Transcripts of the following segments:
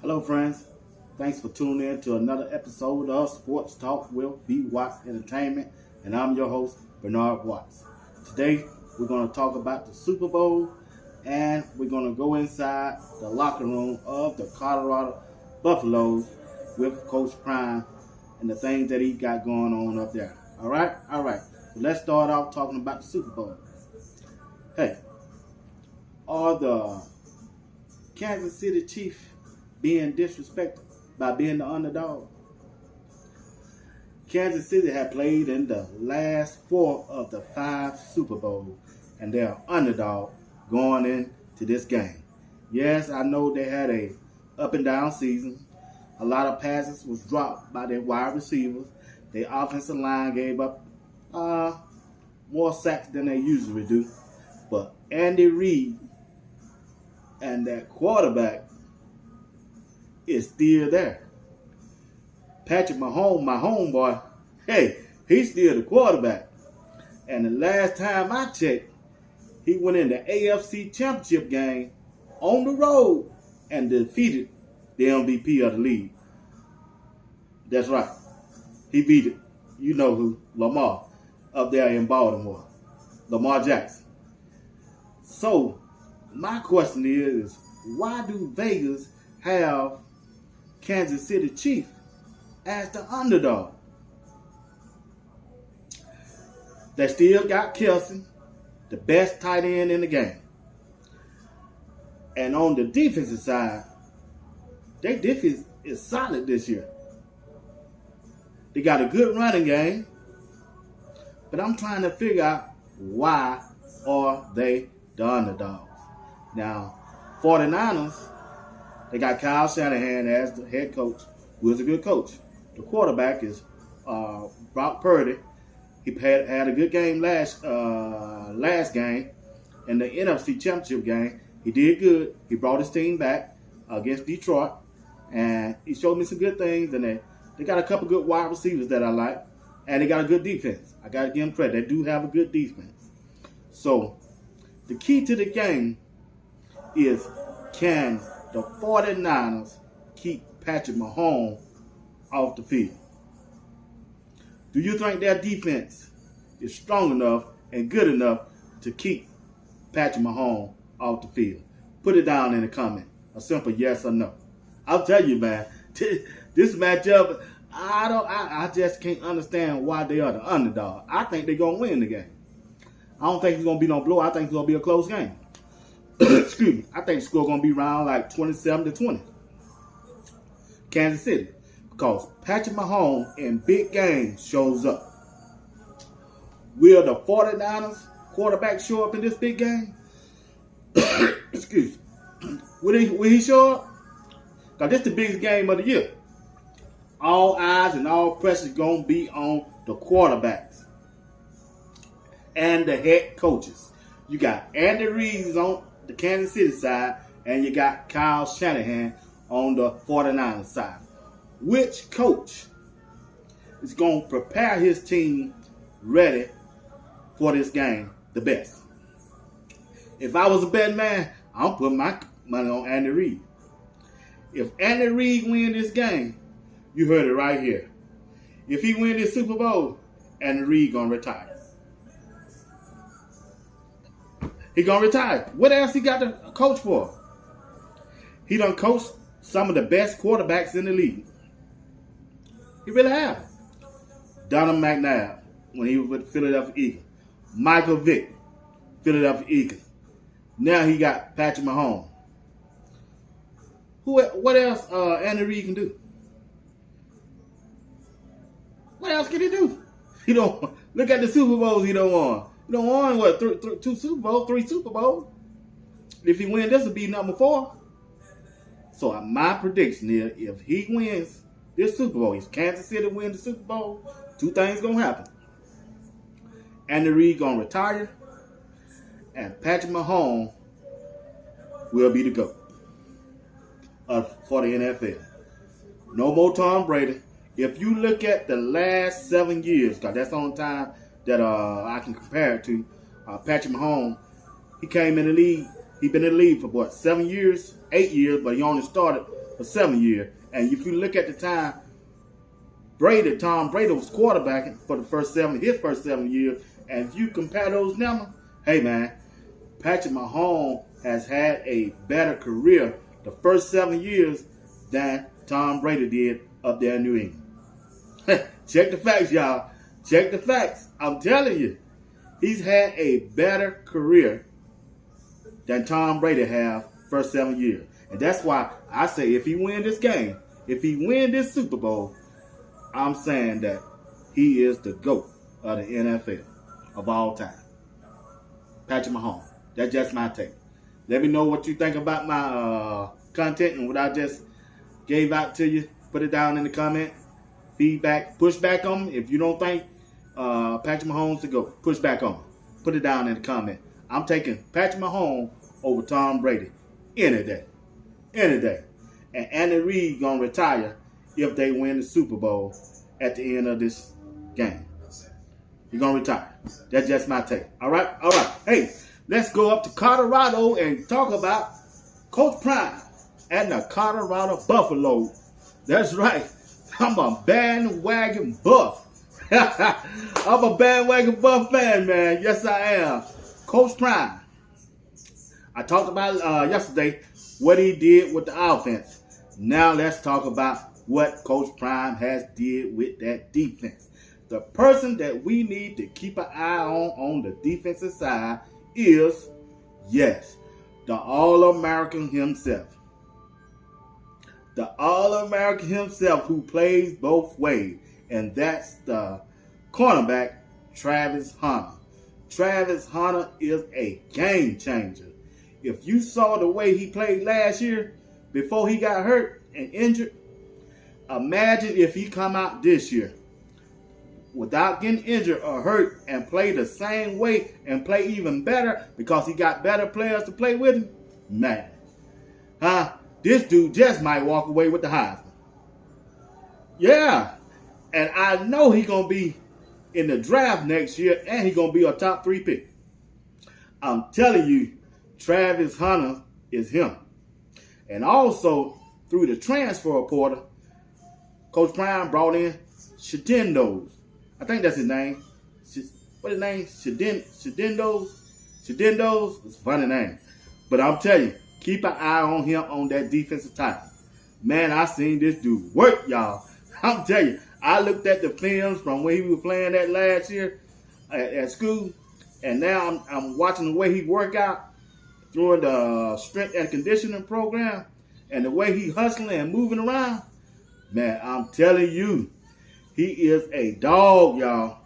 Hello, friends. Thanks for tuning in to another episode of Sports Talk with B. Watts Entertainment, and I'm your host, Bernard Watts. Today, we're going to talk about the Super Bowl, and we're going to go inside the locker room of the Colorado Buffaloes with Coach Prime and the things that he got going on up there. All right. So let's start off talking about the Super Bowl. Hey, are the Kansas City Chiefs being disrespected by being the underdog? Kansas City had played in the last 4 of the 5 Super Bowls, and they're underdog going into this game. Yes, I know they had a up and down season. A lot of passes was dropped by their wide receivers. Their offensive line gave up more sacks than they usually do. But Andy Reid and that quarterback is still there. Patrick Mahomes, my homeboy, hey, he's still the quarterback. And the last time I checked, he went in the AFC Championship game on the road and defeated the MVP of the league. That's right. He beat it. You know who? Lamar, up there in Baltimore. Lamar Jackson. So, my question is, why do Vegas have Kansas City Chiefs as the underdog? They still got Kelsey, the best tight end in the game. And on the defensive side, their defense is solid this year. They got a good running game, but I'm trying to figure out why are they the underdogs. Now, 49ers, they got Kyle Shanahan as the head coach, who is a good coach. The quarterback is Brock Purdy. He had a good game last game in the NFC Championship game. He did good. He brought his team back against Detroit, and he showed me some good things. And they got a couple good wide receivers that I like, and they got a good defense. I got to give them credit. They do have a good defense. So the key to the game is, can the 49ers keep Patrick Mahomes off the field? Do you think their defense is strong enough and good enough to keep Patrick Mahomes off the field? Put it down in the comment. A simple yes or no. I'll tell you, man, this matchup, I just can't understand why they are the underdog. I think they're going to win the game. I don't think it's going to be no blow. I think it's going to be a close game. Excuse me. I think the score going to be around like 27-20. Kansas City. Because Patrick Mahomes in big games shows up. Will the 49ers quarterback show up in this big game? Excuse me. Will he show up? Because this is the biggest game of the year. All eyes and all pressure is going to be on the quarterbacks and the head coaches. You got Andy Reid on the Kansas City side, and you got Kyle Shanahan on the 49ers side. Which coach is going to prepare his team ready for this game the best? If I was a betting man, I'm putting my money on Andy Reid. If Andy Reid wins this game, you heard it right here. If he wins this Super Bowl, Andy Reid going to retire. He going to retire. What else he got to coach for? He done coached some of the best quarterbacks in the league. He really have. Donald McNabb, when he was with Philadelphia Eagles. Michael Vick, Philadelphia Eagles. Now he got Patrick Mahomes. What else Andy Reid can do? What else can he do? He don't look at the Super Bowls he don't won. He don't won what 2 Super Bowls, 3 Super Bowls. If he wins, this will be number 4. So my prediction is, if he wins this Super Bowl, if Kansas City wins the Super Bowl, 2 things gonna happen. Andy Reid gonna retire, and Patrick Mahomes will be the GOAT for the NFL. No more Tom Brady. If you look at the last 7 years, because that's the only time that I can compare it to, Patrick Mahomes, he came in the league. He been in the league for what, 7 years, 8 years, but he only started for 7 years. And if you look at the time, Tom Brady was quarterbacking for his first 7 years. And if you compare those numbers, hey man, Patrick Mahomes has had a better career the first 7 years than Tom Brady did up there in New England. Check the facts, y'all. Check the facts. I'm telling you, he's had a better career than Tom Brady have first 7 years. And that's why I say if he win this game, if he win this Super Bowl, I'm saying that he is the GOAT of the NFL of all time. Patrick Mahomes. That's just my take. Let me know what you think about my content and what I just gave out to you. Put it down in the comment. Feedback. Push back on me. If you don't think Patrick Mahomes to go, push back on me. Put it down in the comment. I'm taking Patrick Mahomes over Tom Brady any day. Any day. And Andy Reid going to retire if they win the Super Bowl at the end of this game. He's going to retire. That's just my take. All right? All right. Hey, let's go up to Colorado and talk about Coach Prime and the Colorado Buffalo. That's right. I'm a bandwagon Buff. I'm a bandwagon Buff fan, man. Yes, I am. Coach Prime. I talked about yesterday what he did with the offense. Now let's talk about what Coach Prime has did with that defense. The person that we need to keep an eye on the defensive side is, yes, the All-American himself. The All-American himself who plays both ways. And that's the cornerback, Travis Hunter. Travis Hunter is a game changer. If you saw the way he played last year before he got hurt and injured, imagine if he come out this year without getting injured or hurt and play the same way and play even better because he got better players to play with him. Man, this dude just might walk away with the Heisman. Yeah, and I know he's going to be in the draft next year and he's going to be a top 3 pick. I'm telling you, Travis Hunter is him. And also, through the transfer portal, Coach Prime brought in Shadendos. I think that's his name. What's his name? Shadendos? Shadendos? It's a funny name. But I'm telling you, keep an eye on him on that defensive tackle. Man, I seen this dude work, y'all. I'm telling you, I looked at the films from when he was playing that last year at school, and now I'm watching the way he work out through the strength and conditioning program and the way he hustling and moving around. Man, I'm telling you, he is a dog, y'all.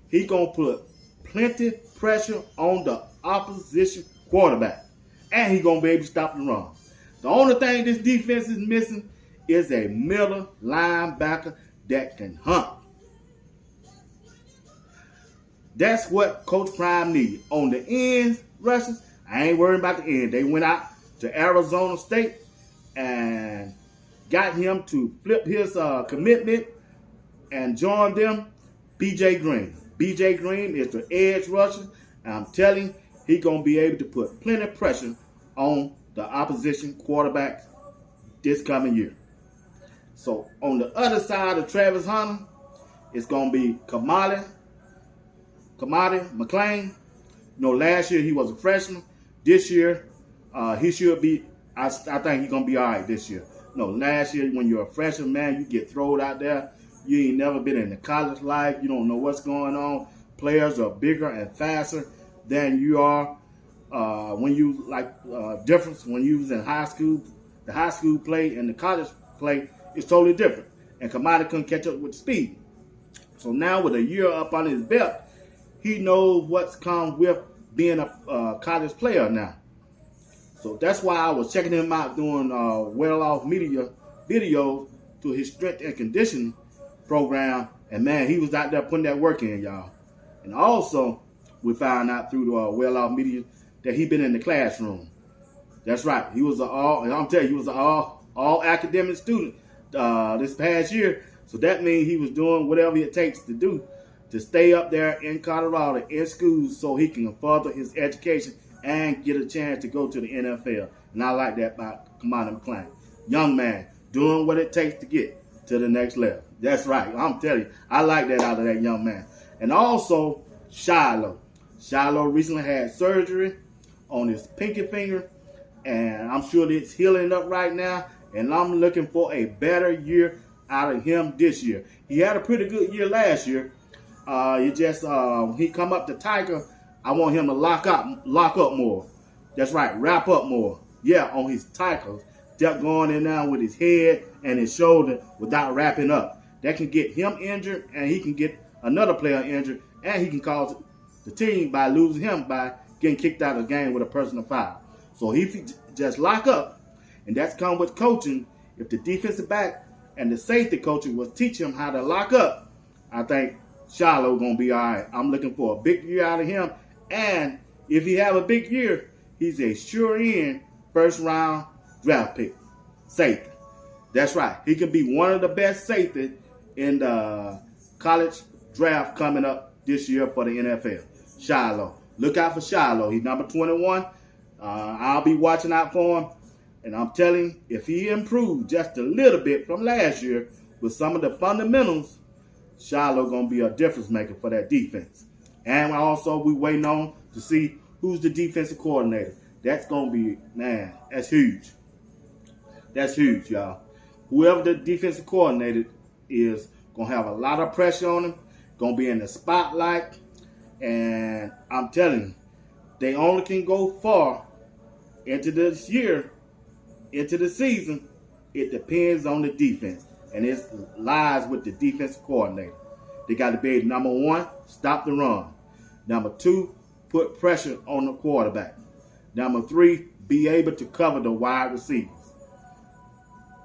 He gonna put plenty pressure on the opposition quarterback, and he gonna be able to stop the run. The only thing this defense is missing is a middle linebacker that can hunt. That's what Coach Prime needs. On the ends rushes, I ain't worried about the end. They went out to Arizona State and got him to flip his commitment and join them, B.J. Green. B.J. Green is the edge rusher, and I'm telling you, he's going to be able to put plenty of pressure on the opposition quarterbacks this coming year. So on the other side of Travis Hunter, it's going to be Kamali McLean. You know, last year he was a freshman. This year, he should be, I think he's going to be all right this year. No, last year when you're a freshman, man, you get thrown out there. You ain't never been in the college life. You don't know what's going on. Players are bigger and faster than you are when you, difference when you was in high school. The high school play and the college play is totally different. And Kamali couldn't catch up with the speed. So now with a year up on his belt, he knows what's come with being a college player now. So that's why I was checking him out doing well-off media videos to his strength and conditioning program. And man, he was out there putting that work in, y'all. And also, we found out through the well-off media that he been in the classroom. That's right. He was he was an all academic student this past year. So that means he was doing whatever it takes to do to stay up there in Colorado in schools so he can further his education and get a chance to go to the NFL. And I like that about Kamali McLean. Young man, doing what it takes to get to the next level. That's right. I'm telling you, I like that out of that young man. And also, Shiloh. Shiloh recently had surgery on his pinky finger, and I'm sure it's healing up right now. And I'm looking for a better year out of him this year. He had a pretty good year last year. He come up to Tiger. I want him to lock up more. That's right, wrap up more. Yeah, on his tackles. Kept going in there with his head and his shoulder without wrapping up. That can get him injured, and he can get another player injured, and he can cause the team by losing him by getting kicked out of the game with a personal foul. So he just lock up, and that's come with coaching. If the defensive back and the safety coaching will teach him how to lock up, I think Shiloh gonna be all right. I'm looking for a big year out of him, and if he have a big year, he's a sure-in first-round draft pick safety. That's right. He can be one of the best safety in the college draft coming up this year for the NFL. Shiloh. Look out for Shiloh. He's number 21. I'll be watching out for him. And I'm telling you, if he improved just a little bit from last year with some of the fundamentals, Shiloh going to be a difference maker for that defense. And also, we waiting on to see who's the defensive coordinator. That's going to be, man, that's huge. That's huge, y'all. Whoever the defensive coordinator is going to have a lot of pressure on him, going to be in the spotlight. And I'm telling you, they only can go far into this year, into the season. It depends on the defense. And it lies with the defensive coordinator. They got to be able, number one, stop the run. Number two, put pressure on the quarterback. Number three, be able to cover the wide receivers.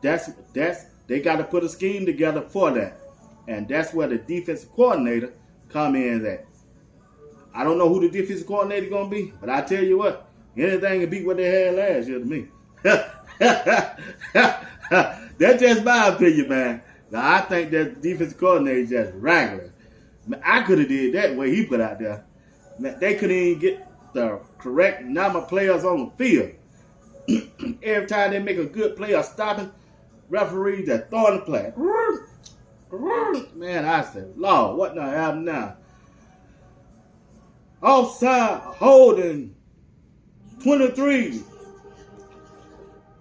They got to put a scheme together for that. And that's where the defensive coordinator come in at. I don't know who the defensive coordinator going to be, but I tell you what, anything can beat what they had last year to me. That's just my opinion, man. Now, I think that defensive coordinator is just regular. I could have did that way he put out there. Man, they couldn't even get the correct number of players on the field. Every time they make a good play or stopping, referees that throwing the play. Man, I said, Lord, what the hell now? Offside, holding, 23.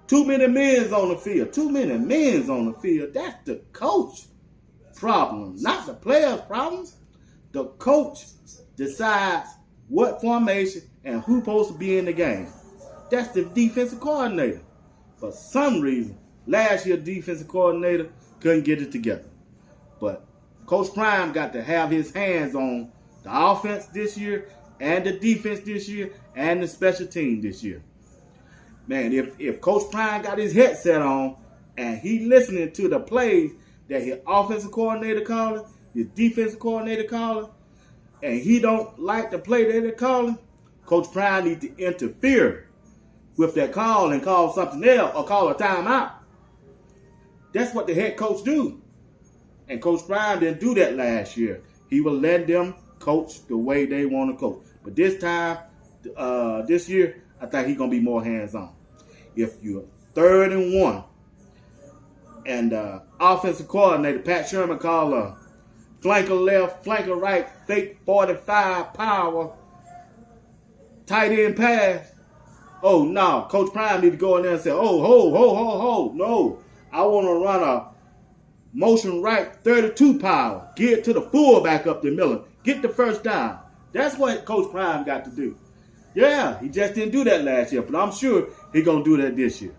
Too many men on the field. Too many men on the field. That's the coach problem, not the player's problem. The coach decides what formation and who's supposed to be in the game. That's the defensive coordinator. For some reason, last year defensive coordinator couldn't get it together. But Coach Prime got to have his hands on the offense this year and the defense this year and the special team this year. Man, if Coach Prime got his headset on and he listening to the plays that his offensive coordinator calling, his defensive coordinator calling, and he don't like the play that they're calling, Coach Prime needs to interfere with that call and call something else or call a timeout. That's what the head coach do. And Coach Prime didn't do that last year. He will let them coach the way they want to coach. But this time, this year, I think he's going to be more hands-on. If you're 3rd and 1, and offensive coordinator Pat Sherman called a flanker left, flanker right, fake 45 power, tight end pass. Oh, no. Coach Prime need to go in there and say, oh, ho. No, I want to run a motion right 32 power. Get to the fullback up the middle. Get the first down. That's what Coach Prime got to do. Yeah, he just didn't do that last year, but I'm sure he's going to do that this year.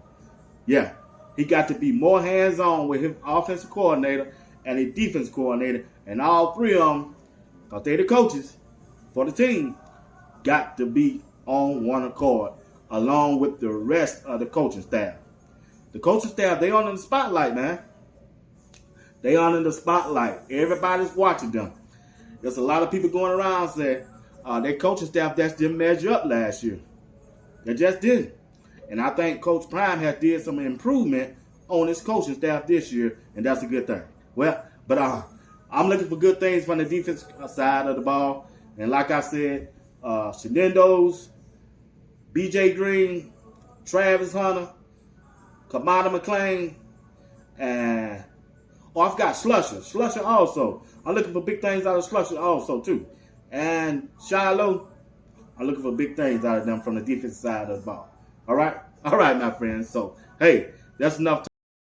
Yeah, he got to be more hands-on with his offensive coordinator and his defense coordinator, and all three of them, because they're the coaches for the team, got to be on one accord, along with the rest of the coaching staff. The coaching staff, they on in the spotlight, man. They on in the spotlight. Everybody's watching them. There's a lot of people going around saying, their coaching staff just didn't measure up last year. They just didn't. And I think Coach Prime has did some improvement on his coaching staff this year, and that's a good thing. Well, but I'm looking for good things from the defensive side of the ball. And like I said, Shenando's, B.J. Green, Travis Hunter, Kamada McClain, And I've got Slusher. Slusher also. I'm looking for big things out of Slusher also too. And Shiloh, I'm looking for big things out of them from the defensive side of the ball. All right, my friends. So hey, that's enough.